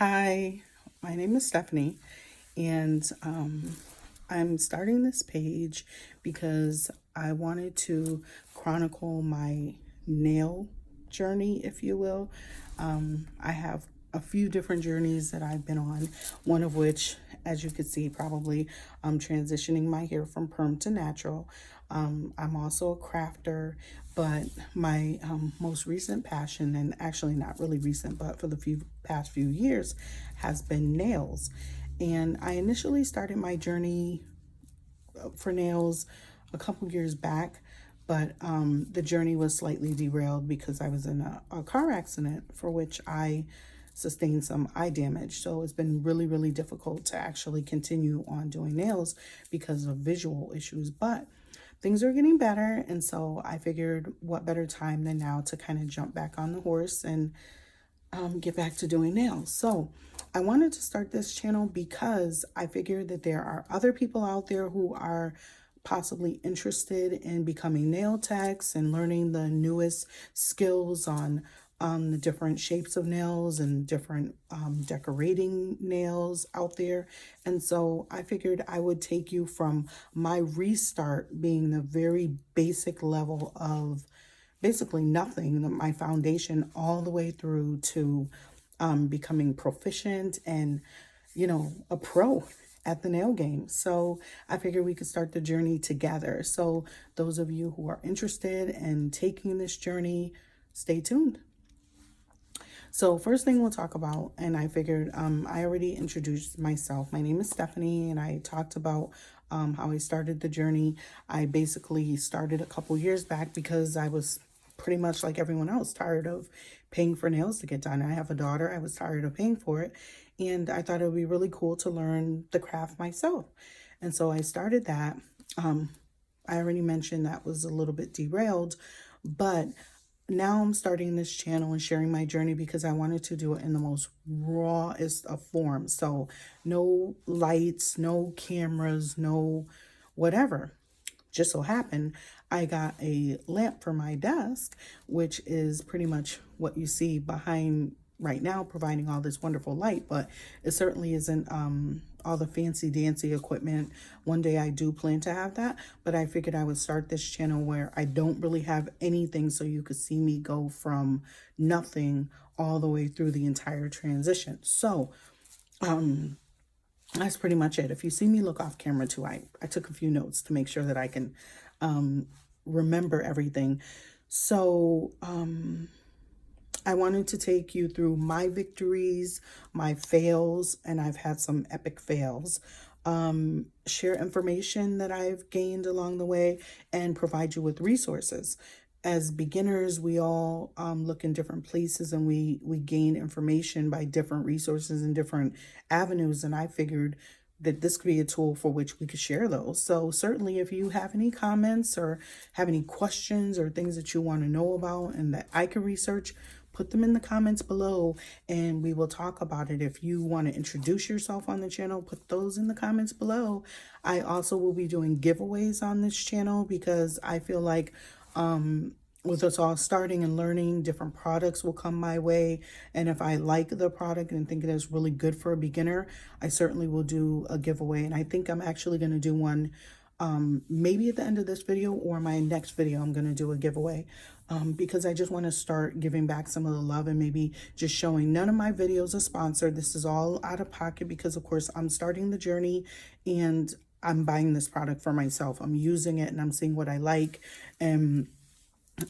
Hi, my name is Stephanie, and I'm starting this page because I wanted to chronicle my nail journey, if you will. I have a few different journeys that I've been on, one of which, as you can see, probably I'm transitioning my hair from perm to natural. I'm also a crafter, but my most recent passion, and actually not really recent, but for the past few years, has been nails. And I initially started my journey for nails a couple years back, but the journey was slightly derailed because I was in a car accident for which I sustained some eye damage. So it's been really, really difficult to actually continue on doing nails because of visual issues. But things are getting better, and so I figured what better time than now to kind of jump back on the horse and get back to doing nails. So I wanted to start this channel because I figured that there are other people out there who are possibly interested in becoming nail techs and learning the newest skills on the different shapes of nails and different decorating nails out there. And so I figured I would take you from my restart being the very basic level of basically nothing, my foundation, all the way through to becoming proficient and, a pro at the nail game. So I figured we could start the journey together. So those of you who are interested in taking this journey, stay tuned. So first thing we'll talk about, and I figured I already introduced myself. My name is Stephanie, and I talked about how I started the journey. I basically started a couple years back because I was pretty much like everyone else, tired of paying for nails to get done. I have a daughter. I was tired of paying for it, and I thought it would be really cool to learn the craft myself. And so I started that. I already mentioned that was a little bit derailed, but now I'm starting this channel and sharing my journey because I wanted to do it in the most rawest of forms. So no lights, no cameras, no whatever. Just so happened I got a lamp for my desk, which is pretty much what you see behind right now, providing all this wonderful light, but it certainly isn't all the fancy dancy equipment. One day I do plan to have that, but I figured I would start this channel where I don't really have anything, so you could see me go from nothing all the way through the entire transition. So that's pretty much it. If you see me look off camera too, I took a few notes to make sure that I can remember everything. So I wanted to take you through my victories, my fails, and I've had some epic fails. Share information that I've gained along the way and provide you with resources. As beginners, we all look in different places and we gain information by different resources and different avenues. And I figured that this could be a tool for which we could share those. So certainly if you have any comments or have any questions or things that you want to know about and that I can research, put them in the comments below and we will talk about it. If you want to introduce yourself on the channel, put those in the comments below. I also will be doing giveaways on this channel because I feel like with us all starting and learning, different products will come my way. And if I like the product and think it is really good for a beginner, I certainly will do a giveaway. And I think I'm actually going to do one maybe at the end of this video or my next video. I'm going to do a giveaway because I just want to start giving back some of the love and maybe just showing none of my videos are sponsored. This is all out of pocket because, of course, I'm starting the journey and I'm buying this product for myself. I'm using it and I'm seeing what I like, and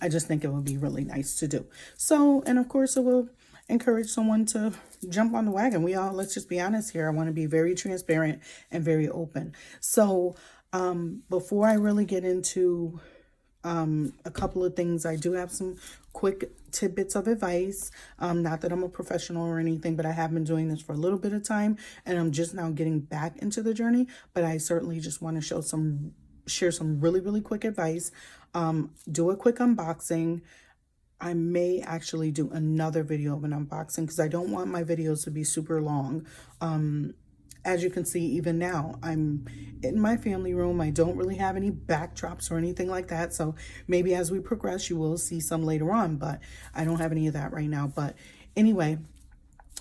I just think it would be really nice to do. So, and of course, it will encourage someone to jump on the wagon. Let's just be honest here. I want to be very transparent and very open. So, before I really get into a couple of things, I do have some quick tidbits of advice. Not that I'm a professional or anything, but I have been doing this for a little bit of time and I'm just now getting back into the journey. But I certainly just want to share some really, really quick advice. Do a quick unboxing. I may actually do another video of an unboxing because I don't want my videos to be super long. As you can see, even now, I'm in my family room. I don't really have any backdrops or anything like that. So maybe as we progress, you will see some later on, but I don't have any of that right now. But anyway,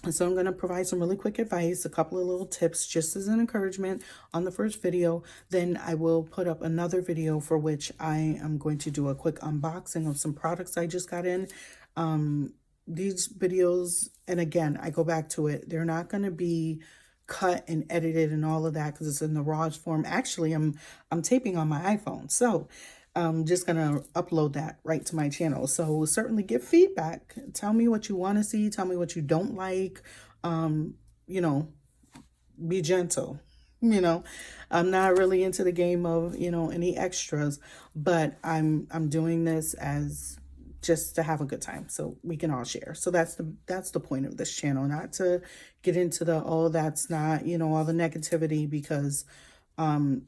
And so I'm going to provide some really quick advice, a couple of little tips just as an encouragement on the first video. Then I will put up another video for which I am going to do a quick unboxing of some products I just got in. These videos, and again, I go back to it, they're not going to be cut and edited and all of that because it's in the raw form. Actually, I'm taping on my iPhone. So I'm just going to upload that right to my channel. So certainly give feedback. Tell me what you want to see. Tell me what you don't like. You know, be gentle. You know, I'm not really into the game of, any extras, but I'm doing this as just to have a good time so we can all share. So that's the point of this channel, not to get into the, oh, that's not, all the negativity, because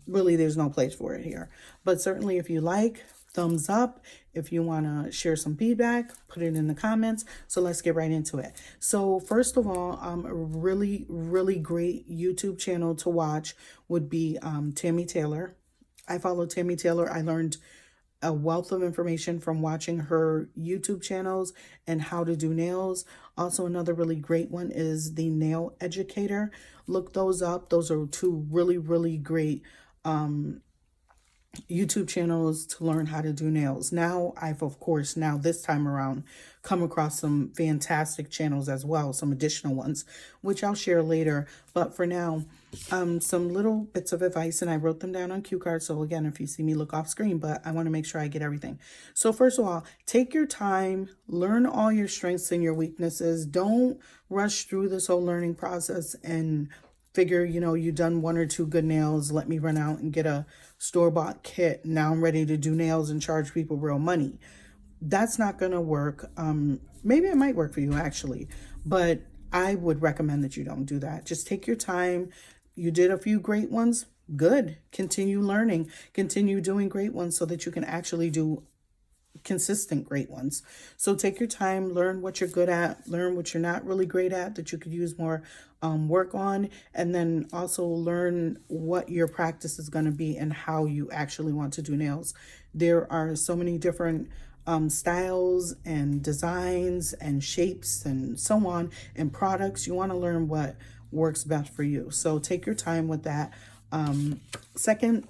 really there's no place for it here. But certainly if you like, thumbs up. If you want to share some feedback, put it in the comments. So let's get right into it. So first of all, a really, really great YouTube channel to watch would be Tammy Taylor. I follow Tammy Taylor. I learned a wealth of information from watching her YouTube channels and how to do nails. Also, another really great one is the Nail Educator. Look those up. Those are two really, really great YouTube channels to learn how to do nails. Now, I've, of course, now this time around, come across some fantastic channels as well, some additional ones, which I'll share later. But for now, some little bits of advice, and I wrote them down on cue cards. So again, if you see me look off screen, but I want to make sure I get everything. So first of all, take your time, learn all your strengths and your weaknesses. Don't rush through this whole learning process and figure, you've done one or two good nails. Let me run out and get a store-bought kit. Now I'm ready to do nails and charge people real money. That's not going to work. Maybe it might work for you actually, but I would recommend that you don't do that. Just take your time. You did a few great ones. Good. Continue learning. Continue doing great ones so that you can actually do consistent great ones. So take your time, learn what you're good at, learn what you're not really great at that you could use more work on, and then also learn what your practice is going to be and how you actually want to do nails. There are so many different styles and designs and shapes and so on and products. You want to learn what works best for you. So take your time with that. Second,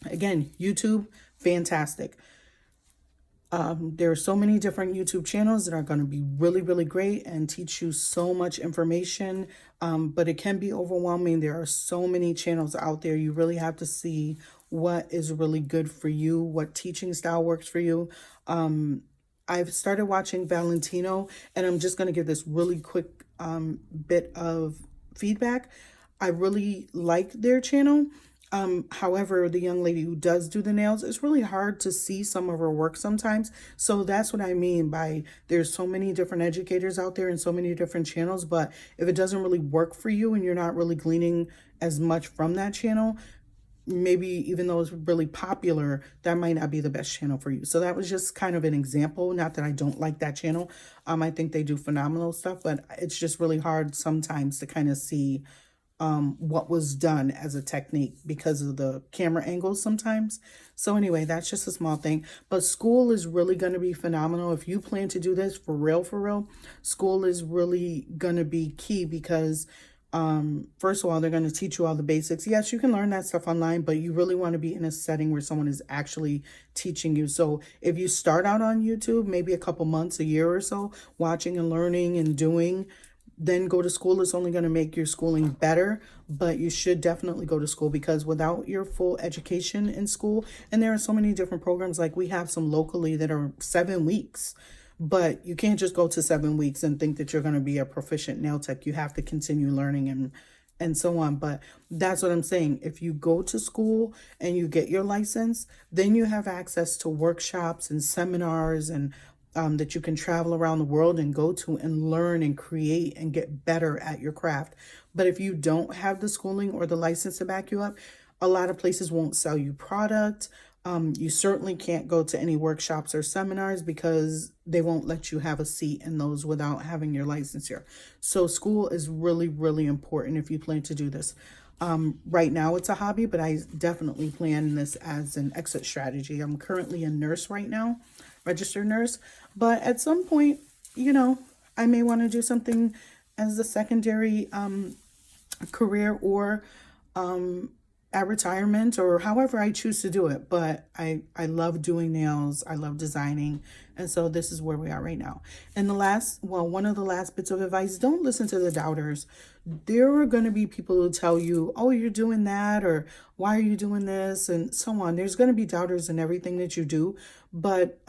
again, YouTube, fantastic. There are so many different YouTube channels that are going to be really, really great and teach you so much information, but it can be overwhelming. There are so many channels out there. You really have to see what is really good for you, what teaching style works for you. I've started watching Valentino, and I'm just going to give this really quick bit of feedback. I really like their channel. However, the young lady who does do the nails, it's really hard to see some of her work sometimes. So that's what I mean by there's so many different educators out there and so many different channels. But if it doesn't really work for you and you're not really gleaning as much from that channel, maybe even though it's really popular, that might not be the best channel for you. So that was just kind of an example. Not that I don't like that channel. I think they do phenomenal stuff, but it's just really hard sometimes to kind of see what was done as a technique because of the camera angles sometimes. So anyway, that's just a small thing. But school is really going to be phenomenal. If you plan to do this for real, school is really going to be key because first of all, they're going to teach you all the basics. Yes, you can learn that stuff online, but you really want to be in a setting where someone is actually teaching you. So if you start out on YouTube, maybe a couple months, a year or so, watching and learning and doing, then go to school. It's only going to make your schooling better, but you should definitely go to school because without your full education in school, and there are so many different programs, like we have some locally that are 7 weeks, but you can't just go to 7 weeks and think that you're going to be a proficient nail tech. You have to continue learning and so on. But that's what I'm saying. If you go to school and you get your license, then you have access to workshops and seminars and that you can travel around the world and go to and learn and create and get better at your craft. But if you don't have the schooling or the license to back you up, a lot of places won't sell you product. You certainly can't go to any workshops or seminars because they won't let you have a seat in those without having your license here. So school is really, really important if you plan to do this. Right now it's a hobby, but I definitely plan this as an exit strategy. I'm currently a nurse right now, registered nurse, but at some point, I may want to do something as a secondary career or at retirement, or however I choose to do it. But I love doing nails. I love designing. And so this is where we are right now. And one of the last bits of advice, don't listen to the doubters. There are going to be people who tell you, oh, you're doing that, or why are you doing this, and so on. There's going to be doubters in everything that you do. But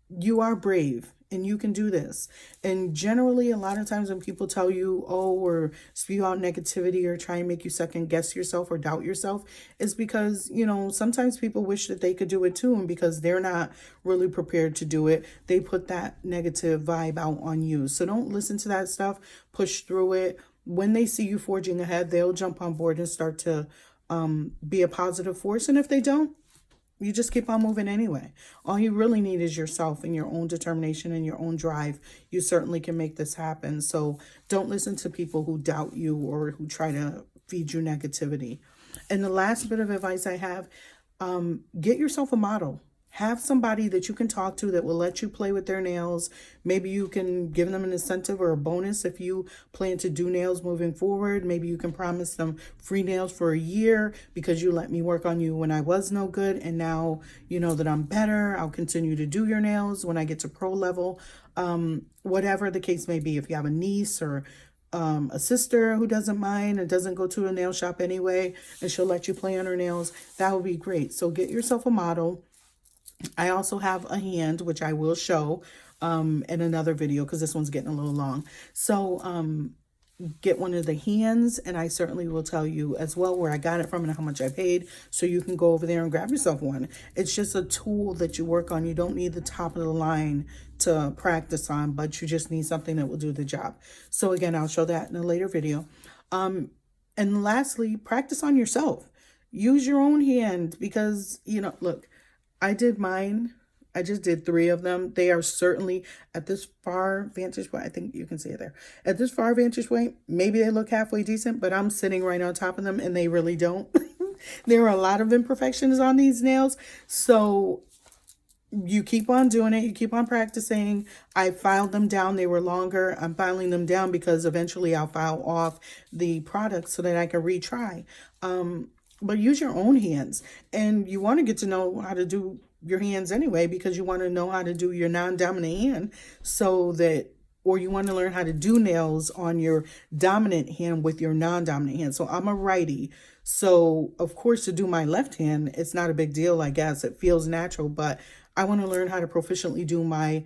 you are brave and you can do this. And generally, a lot of times when people tell you, oh, or spew out negativity or try and make you second guess yourself or doubt yourself, is because, sometimes people wish that they could do it too. And because they're not really prepared to do it, they put that negative vibe out on you. So don't listen to that stuff. Push through it. When they see you forging ahead, they'll jump on board and start to be a positive force. And if they don't, you just keep on moving anyway. All you really need is yourself and your own determination and your own drive. You certainly can make this happen. So don't listen to people who doubt you or who try to feed you negativity. And the last bit of advice I have, get yourself a model. Have somebody that you can talk to that will let you play with their nails. Maybe you can give them an incentive or a bonus if you plan to do nails moving forward. Maybe you can promise them free nails for a year because you let me work on you when I was no good. And now you know that I'm better. I'll continue to do your nails when I get to pro level. Whatever the case may be, if you have a niece or a sister who doesn't mind and doesn't go to a nail shop anyway, and she'll let you play on her nails, that would be great. So get yourself a model. I also have a hand, which I will show in another video because this one's getting a little long. So get one of the hands, and I certainly will tell you as well where I got it from and how much I paid, so you can go over there and grab yourself one. It's just a tool that you work on. You don't need the top of the line to practice on, but you just need something that will do the job. So again, I'll show that in a later video. And lastly, practice on yourself. Use your own hand because, look, I did mine. I just did 3 of them. They are certainly at this far vantage point. I think you can see it there. At this far vantage point, maybe they look halfway decent, but I'm sitting right on top of them and they really don't. There are a lot of imperfections on these nails. So you keep on doing it. You keep on practicing. I filed them down. They were longer. I'm filing them down because eventually I'll file off the product so that I can retry. But use your own hands, and you want to get to know how to do your hands anyway, because you want to know how to do your non-dominant hand or you want to learn how to do nails on your dominant hand with your non-dominant hand. So I'm a righty. So of course, to do my left hand, it's not a big deal, I guess. It feels natural, but I want to learn how to proficiently do my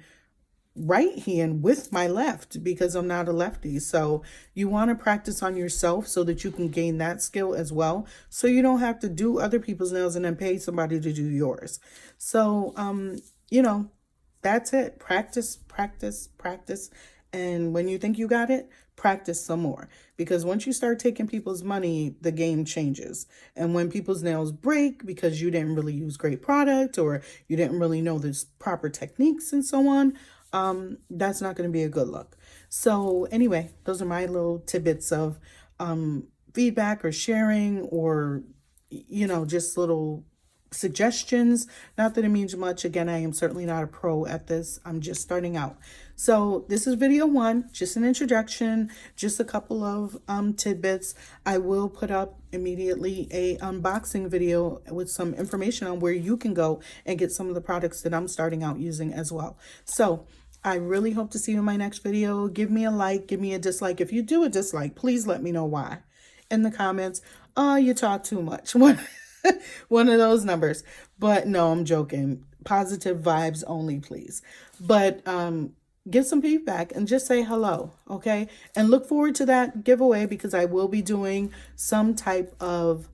right hand with my left because I'm not a lefty. So you want to practice on yourself so that you can gain that skill as well. So you don't have to do other people's nails and then pay somebody to do yours. So, that's it. Practice, practice, practice. And when you think you got it, practice some more. Because once you start taking people's money, the game changes. And when people's nails break because you didn't really use great product or you didn't really know the proper techniques and so on, that's not going to be a good look. So anyway, those are my little tidbits of feedback or sharing or, just little suggestions. Not that it means much. Again, I am certainly not a pro at this. I'm just starting out. So this is video 1, just an introduction, just a couple of tidbits. I will put up immediately a unboxing video with some information on where you can go and get some of the products that I'm starting out using as well. So I really hope to see you in my next video. Give me a like, give me a dislike. If you do a dislike, please let me know why in the comments. Oh, you talk too much. One of those numbers. But no, I'm joking. Positive vibes only, please. But give some feedback and just say hello, okay? And look forward to that giveaway because I will be doing some type of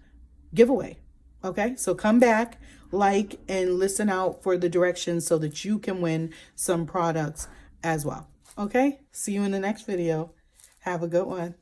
giveaway, okay? So come back, like, and listen out for the directions so that you can win some products as well, okay? See you in the next video. Have a good one.